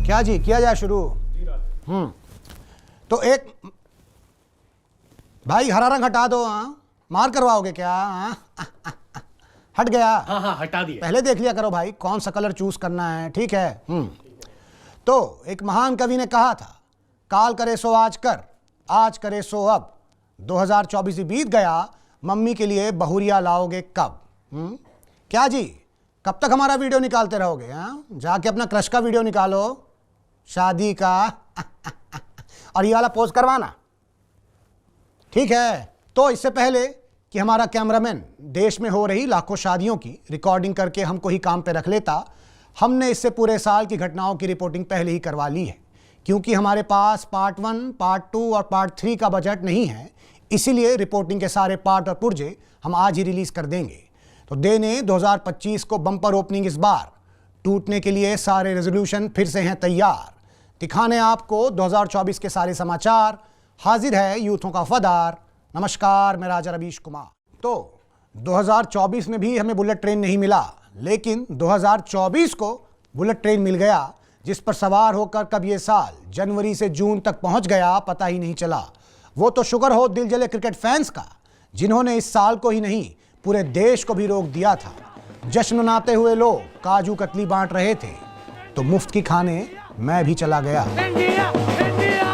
क्या जी, किया जाए शुरू? तो एक भाई हरा रंग हटा दो। हाँ, मार करवाओगे क्या? हाँ हट गया। हाँ हाँ हटा दिया। पहले देख लिया करो भाई कौन सा कलर चूज करना है, ठीक है? तो एक महान कवि ने कहा था, काल करे सो आज कर, आज करे सो अब। 2024 बीत गया, मम्मी के लिए बहुरिया लाओगे कब? क्या जी, कब तक हमारा वीडियो निकालते रहोगे? हाँ, जाके अपना क्रश का वीडियो निकालो, शादी का और ये वाला पोज करवाना, ठीक है? तो इससे पहले कि हमारा कैमरामैन देश में हो रही लाखों शादियों की रिकॉर्डिंग करके हमको ही काम पे रख लेता, हमने इससे पूरे साल की घटनाओं की रिपोर्टिंग पहले ही करवा ली है। क्योंकि हमारे पास पार्ट 1, पार्ट 2 और पार्ट 3 का बजट नहीं है, इसीलिए रिपोर्टिंग के सारे पार्ट और पुर्जे हम आज ही रिलीज कर देंगे। तो देने 2025 को बम्पर ओपनिंग इस बार, टूटने के लिए सारे रेजोल्यूशन फिर से हैं तैयार, दिखाने आपको 2024 के सारे समाचार। हाजिर है यूथों का वफादार। नमस्कार, मैं राजा रवीश कुमार। तो 2024 में भी हमें बुलेट ट्रेन नहीं मिला, लेकिन 2024 को बुलेट ट्रेन मिल गया, जिस पर सवार होकर कब ये साल जनवरी से जून तक पहुंच गया पता ही नहीं चला। वो तो शुक्र हो दिल जले क्रिकेट फैंस का, जिन्होंने इस साल को ही नहीं पूरे देश को भी रोक दिया था। जश्न मनाते हुए लोग काजू कतली बांट रहे थे, तो मुफ्त की खाने मैं भी चला गया। India, India,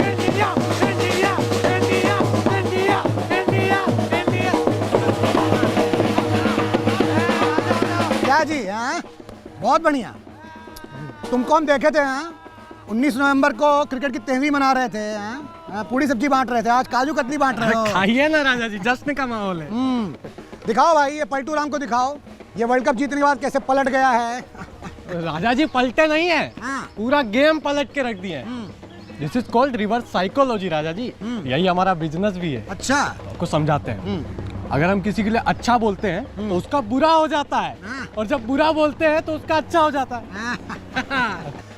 India, India, India, India, India, India. क्या जी? हाँ, बहुत बढ़िया। तुम कौन देखे थे? हाँ, 19 नवंबर को क्रिकेट की 13वीं मना रहे थे। हाँ, पूरी सब्जी बांट रहे थे, आज काजू कतली बांट रहे हो। खाइए ना राजा जी, जश्न का माहौल है। दिखाओ भाई, ये पलटू राम को दिखाओ, ये वर्ल्ड कप जीतने के बाद कैसे पलट गया है। राजा जी पलटे नहीं है, हाँ। पूरा गेम पलट के रख दिया है। This is called reverse psychology Raja ji. यही हमारा बिजनेस भी है। अच्छा, आपको समझाते हैं। अगर हम किसी के लिए अच्छा बोलते हैं तो उसका बुरा हो जाता है, और जब बुरा बोलते हैं तो उसका अच्छा हो जाता है।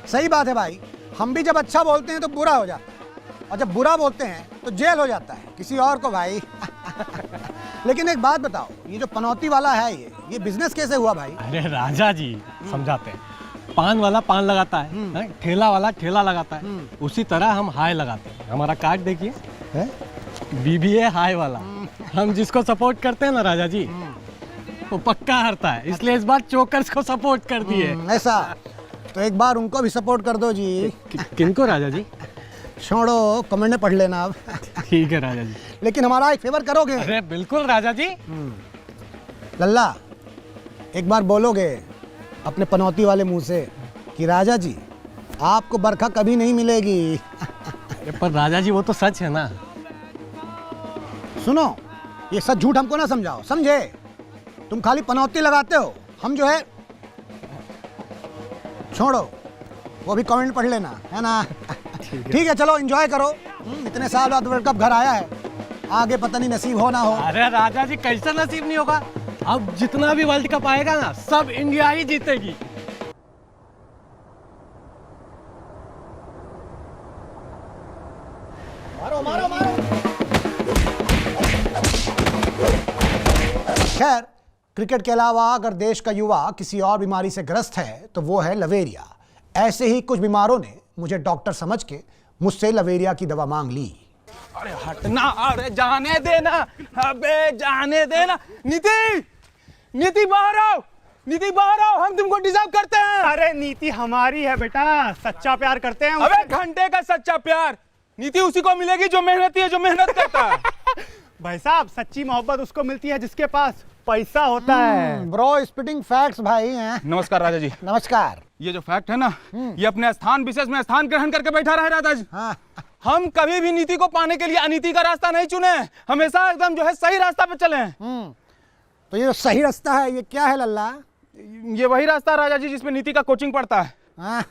सही बात है भाई। हम भी जब अच्छा बोलते हैं तो बुरा हो जाता है, और जब बुरा बोलते हैं तो जेल हो जाता है किसी और को भाई। लेकिन एक बात बताओ, ये जो पनौती वाला है, ये बिजनेस कैसे हुआ भाई? अरे राजा जी समझाते हैं। पान वाला पान लगाता है, ठेला वाला ठेला लगाता है, उसी तरह हम हाय लगाते हैं। हमारा कार्ड देखिए, BBA हाय वाला। हम जिसको सपोर्ट करते हैं ना राजा जी, वो पक्का हारता है, इसलिए इस बार चोकर्स को सपोर्ट कर दिए। ऐसा? तो एक बार उनको भी सपोर्ट कर दो जी। किनको राजा जी? छोड़ो, कमेंट में पढ़ लेना अब। ठीक है राजा जी। लेकिन हमारा एक फेवर करोगे? अरे बिल्कुल राजा जी। लल्ला, एक बार बोलोगे अपने पनौती वाले मुंह से कि राजा जी आपको बरखा कभी नहीं मिलेगी। पर राजा जी वो तो सच है ना। सुनो, ये सच झूठ हमको ना समझाओ, समझे? तुम खाली पनौती लगाते हो, हम जो है छोड़ो, वो भी कमेंट पढ़ लेना, है ना? ठीक है, चलो एंजॉय करो। इतने साल बाद वर्ल्ड कप घर आया है, आगे पता नहीं नसीब हो ना हो। अरे राजा जी कैसा नसीब नहीं होगा, अब जितना भी वर्ल्ड कप आएगा ना सब इंडिया ही जीतेगी। मारो मारो मारो। खैर, क्रिकेट के अलावा अगर देश का युवा किसी और बीमारी से ग्रस्त है तो वो है लवेरिया। ऐसे ही कुछ बीमारों ने मुझे डॉक्टर समझ के मुझसे लवेरिया की दवा मांग ली। अरे हटना, अरे जाने देना, अबे जाने देना। नीति, नीति बाहर आओ, नीति बाहर आओ, हम तुमको डिजर्व करते हैं। अरे नीति हमारी है बेटा, सच्चा प्यार करते हैं। अबे घंटे का सच्चा प्यार नीति उसी को मिलेगी जो मेहनती है, जो मेहनत करता है। भाई साहब, सच्ची मोहब्बत उसको मिलती है जिसके पास पैसा होता है। ब्रो स्पिटिंग फैक्ट्स भाई हैं। नमस्कार राजा जी। नमस्कार। ये जो फैक्ट है ना, ये अपने स्थान विशेष में स्थान ग्रहण करके बैठा रहे राजा जी। हाँ। हम कभी भी नीति को पाने के लिए अनीति का रास्ता नहीं चुने, हमेशा एकदम जो है सही रास्ता पे चले हैं। तो ये जो सही रास्ता है, ये क्या है लल्ला? ये वही रास्ता राजा जी जिसमें नीति का कोचिंग पड़ता है। हाँ।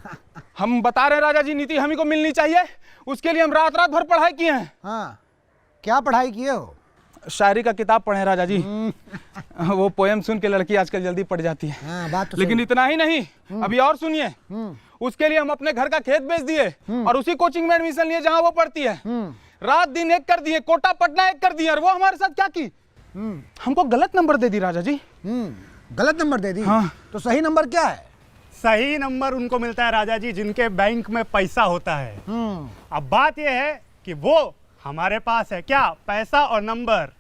हम बता रहे हैं राजा जी, नीति हम ही को मिलनी चाहिए, उसके लिए हम रात रात भर पढ़ाई किए हैं। हाँ, क्या पढ़ाई किए हो? शायरी का किताब पढ़े राजा जी। वो पोएम सुन के लड़की आजकल जल्दी पड़ जाती है। हाँ, बात तो लेकिन सही। इतना ही नहीं, अभी और सुनिए। उसके लिए हम अपने घर का खेत बेच दिए और उसी कोचिंग में एडमिशन लिए जहां वो पढ़ती है। रात दिन एक कर दिए, कोटा पटना एक कर दिए, और वो हमारे साथ क्या की, हमको गलत नंबर दे दी राजा जी। गलत नंबर दे दी? हाँ। तो सही नंबर क्या है? सही नंबर उनको मिलता है राजा जी जिनके बैंक में पैसा होता है। अब बात यह है कि वो हमारे पास है क्या, पैसा और नंबर।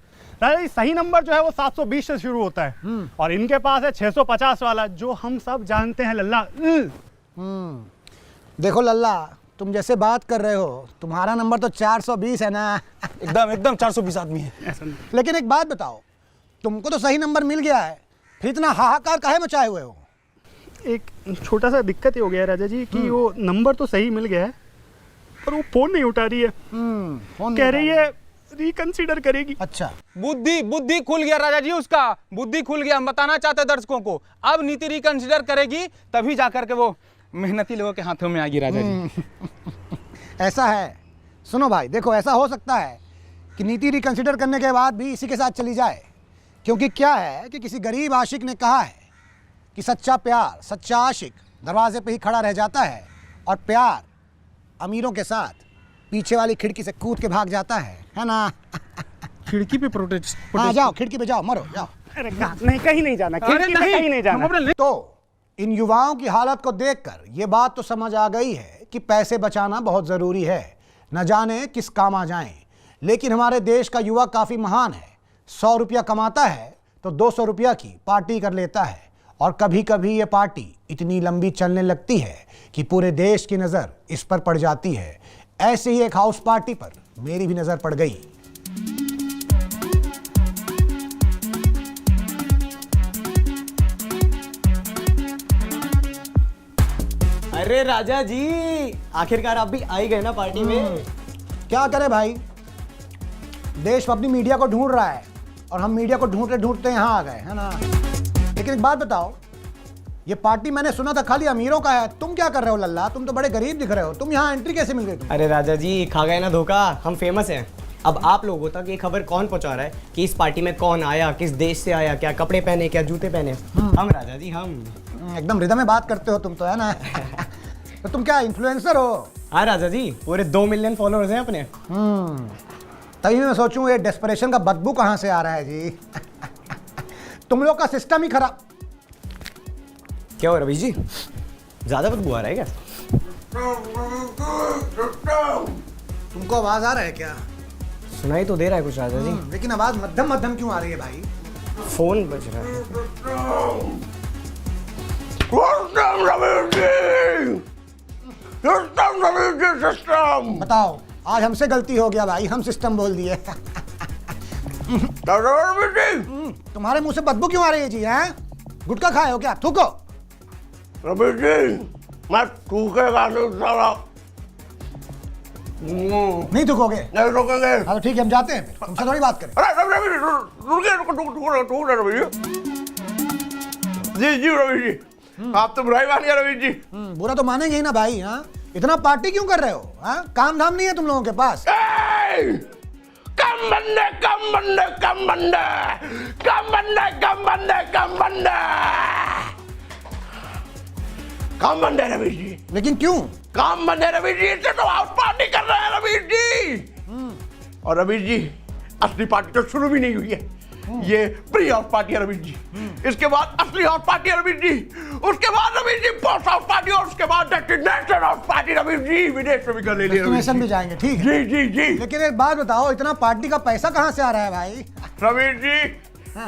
राजा जी सही नंबर जो है वो 720 से शुरू होता है और इनके पास है 650 वाला, जो हम सब जानते हैं लल्ला। देखो लल्ला, तुम जैसे बात कर रहे हो, तुम्हारा नंबर तो 420 है ना। एकदम एकदम 420 आदमी है। लेकिन एक बात बताओ, तुमको तो सही नंबर मिल गया है, फिर इतना हाहाकार काहे मचाए हुए हो? एक छोटा सा दिक्कत ये हो गया है राजा जी कि वो नंबर तो सही मिल गया है पर वो फोन नहीं उठा रही है। फोन कह रही है रिकंसीडर करेगी। अच्छा, बुद्धि खुल गया राजा जी, उसका बुद्धि खुल गया। हम बताना चाहते हैं दर्शकों को, अब नीति रिकंसिडर करेगी तभी जाकर के वो मेहनती लोगों के हाथों में आएगी राजा जी। ऐसा है। सुनो भाई, देखो ऐसा हो सकता है कि नीति रिकंसिडर करने के बाद भी इसी के साथ चली जाए, क्योंकि क्या है कि किसी गरीब आशिक ने कहा है कि सच्चा प्यार, सच्चा आशिक दरवाजे पे ही खड़ा रह जाता है और प्यार अमीरों के साथ पीछे वाली खिड़की से कूद के भाग जाता है ना? खिड़की पे प्रोटेस्ट। हाँ जाओ, खिड़की पे जाओ, मरो जाओ। अरे नहीं, कहीं नहीं जाना, खिड़की पे कहीं नहीं जाना। तो इन युवाओं की हालत को देखकर ये बात तो समझ आ गई है कि पैसे बचाना बहुत ज़रूरी है, न जाने किस काम आ जाएं। लेकिन हमारे देश का युवा काफ़ी महान है। 100 रुपया कमाता है तो 200 रुपया की पार्टी कर लेता है, और कभी कभी ये पार्टी इतनी लंबी चलने लगती है कि पूरे देश की नज़र इस पर पड़ जाती है। ऐसे ही एक हाउस पार्टी पर मेरी भी नज़र पड़ गई। अरे राजा जी, आखिरकार आप भी आ ही गए ना पार्टी में। क्या करे भाई, देश अपनी मीडिया को ढूंढ रहा है और हम मीडिया को ढूंढते ढूंढते यहाँ आ गए, है ना? लेकिन एक बात बताओ, ये पार्टी मैंने सुना था खाली अमीरों का है, तुम क्या कर रहे हो लल्ला? तुम तो बड़े गरीब दिख रहे हो, तुम यहाँ एंट्री कैसे मिल गई तुम? अरे राजा जी, खा गए ना धोखा, हम फेमस हैं। अब आप लोगों तक ये खबर कौन पहुंचा रहा है कि इस पार्टी में कौन आया, किस देश से आया, क्या कपड़े पहने, क्या जूते पहने? हम राजा जी, हम एकदम रिदम में बात करते हो तुम तो, है ना? तो तुम क्या इन्फ्लुएंसर हो? हाँ राजा जी, पूरे 2 मिलियन फॉलोअर्स हैं अपने। तभी मैं सोचूं ये डेस्परेशन का बदबू कहाँ से आ रहा है जी? तुम लोग का सिस्टम ही खराब। क्या हो रवि जी, ज्यादा बदबू आ रहा है क्या? तुमको आवाज आ रहा है क्या? सुनाई तो दे रहा है कुछ राजा जी। लेकिन आवाज मध्यम मध्यम क्यों आ रही है भाई? फोन बज रहा है। बताओ, आज हमसे गलती हो गया भाई, हम सिस्टम बोल दिए। तुम्हारे मुंह से बदबू क्यों आ रही है जी? हैं? गुटखा खाए हो क्या? थूको। रवि जी, मैं थूकेगा नहीं साला। नहीं थूकोगे? नहीं रुकेंगे। हाँ तो ठीक है, हम जाते हैं फिर, तुमसे थोड़ी बात करें। अरे रवि रवि रुकिए रवि जी। जी रवि जी, आप तो बुराई मानिए रवि जी। बुरा तो मानेंगे ही ना भाई। हाँ, इतना पार्टी क्यों कर रहे हो? हाँ, काम धाम नहीं है तुम लोगों के पास? कम बंदे कम बंदे कम बंदे कम बंदे कम बंदे कम बंदे कम बंदे रवि जी। लेकिन क्यों? काम बंदे रवि जी, इससे तो हाउस पार्टी कर रहे हैं रवि जी। और रवि जी, असली पार्टी तो शुरू भी नहीं हुई है, ये प्री हाउस पार्टी है रवि जी। इसके बाद असली हाउस पार्टी है रवि जी, उसके बाद Ravi ji post house party, और उसके बाद destination house party Ravi ji. विदेश में भी कर ले लिया, डेस्टिनेशन भी जाएंगे, ठीक है। जी जी जी। लेकिन एक बात बताओ, इतना पार्टी का पैसा कहाँ से आ रहा है भाई? रवि जी,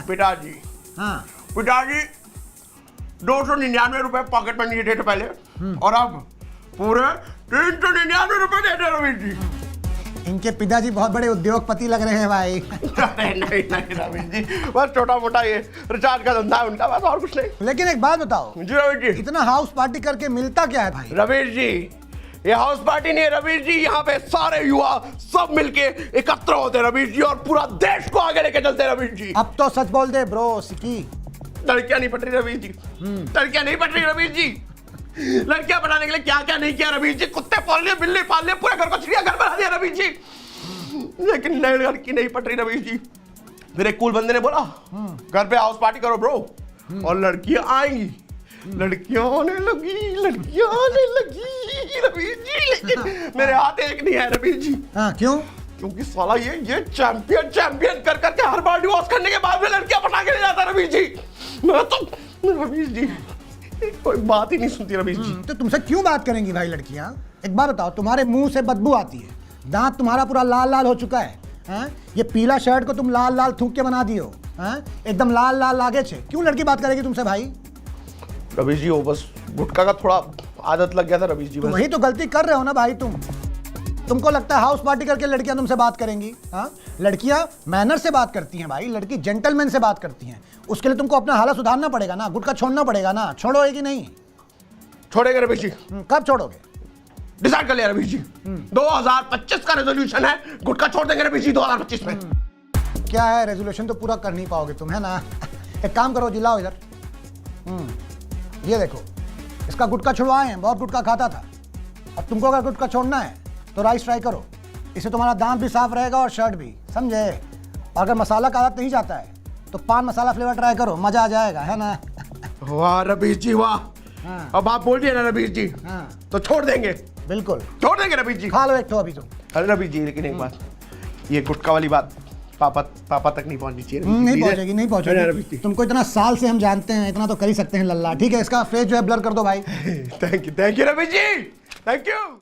पिताजी, हाँ, पिताजी 299 रुपए पॉकेट मनी देते थे पहले, और अब पूरे 399 रुपए देते रवि जी। इनके पिताजी बहुत बड़े उद्योगपति लग रहे हैं भाई। नहीं नहीं रवि जी, बस छोटा मोटा ये रिचार्ज का धंधा है उनका, बस और कुछ नहीं। लेकिन एक बात बताओ, जी रवि जी, इतना हाउस पार्टी करके मिलता क्या है भाई? रवि जी, ये हाउस पार्टी नहीं है रवि जी, यहाँ पे सारे युवा सब मिलके एकत्र होते हैं रवि जी, और पूरा देश को आगे लेके चलते हैं रवि जी। अब तो सच बोल दे ब्रो सिकी। लड़कियां नहीं पट रही रवि जी, लड़कियां नहीं पट रही रवि जी। लड़कियां बनाने के लिए क्या क्या नहीं किया रवि जी, कुत्ते पाल लिए, बिल्ली पाल लिए, पूरे घर को चिड़ियाघर बना दिया रवि जी, लेकिन नई लड़की नहीं पट रही रवि जी। फिर एक कूल बंदे ने बोला, घर पे हाउस पार्टी करो ब्रो, और लड़कियां आएंगी। लड़कियां आने लगी रवि जी, लेकिन मेरे हाथ एक नहीं है रवि जी। हाँ, क्यों? क्योंकि साला ये चैंपियन कर करके हर बार डिवोर्स करने के बाद में लड़कियां पटा के ले जाता रवि जी। मैं तो रवि जी, कोई बात ही नहीं सुनती रवीश जी। तो तुमसे क्यों बात करेंगी भाई लड़कियां? एक बात बताओ, तुम्हारे मुंह से बदबू आती है, दांत तुम्हारा पूरा लाल लाल हो चुका है, हैं? ये पीला शर्ट को तुम लाल लाल थूक के बना दियो, हैं? एकदम लाल लाल लागे छे। क्यों लड़की बात करेगी तुमसे भाई? रवीश जी वो बस गुटखा का थोड़ा आदत लग गया था रवीश जी तो बस। वही तो गलती कर रहे हो ना भाई तुमको लगता है हाउस पार्टी करके लड़कियां तुमसे बात करेंगी? हाँ, लड़कियां मैनर से बात करती हैं भाई, लड़की जेंटलमैन से बात करती हैं। उसके लिए तुमको अपना हालत सुधारना पड़ेगा ना, गुटखा छोड़ना पड़ेगा ना। छोड़ोगे कि नहीं? छोड़ेंगे रवीश जी, कब छोड़ोगे? डिसाइड कर लिया रवीश जी। 2025 का रेजोल्यूशन है, गुटखा छोड़ देंगे रवीश जी 2025 में। क्या है, रेजोल्यूशन तो पूरा कर नहीं पाओगे तुम, है ना? एक काम करो, जिलाओ इधर। ये देखो, इसका गुटखा छुड़वाए हैं, बहुत गुटखा खाता था। अब तुमको अगर गुटखा छोड़ना है तो राइस ट्राई करो, इससे तुम्हारा दांत भी साफ रहेगा और शर्ट भी, समझे? अगर मसाला का आदत नहीं जाता है तो पान मसाला फ्लेवर ट्राई करो, मजा आ जाएगा, है ना? वाह रवीश जी वाह। हाँ। अब आप बोल दिए ना रवीश जी, हाँ। तो छोड़ देंगे, बिल्कुल, छोड़ देंगे रवीश जी। खा लो एक तो अभी तुम। अरे रवीश जी लेकिन एक बात, ये गुटखा वाली बात पापा तक नहीं पहुंचनी चाहिए रवीश जी, नहीं please। पहुंचेगी, नहीं अरे रवीश पहुंचेगी। जी तुमको इतना साल से हम जानते हैं, इतना तो कर ही सकते हैं लल्ला। ठीक है, इसका फेस जो है ब्लर कर दो भाई। Thank you Ravish ji, thank you.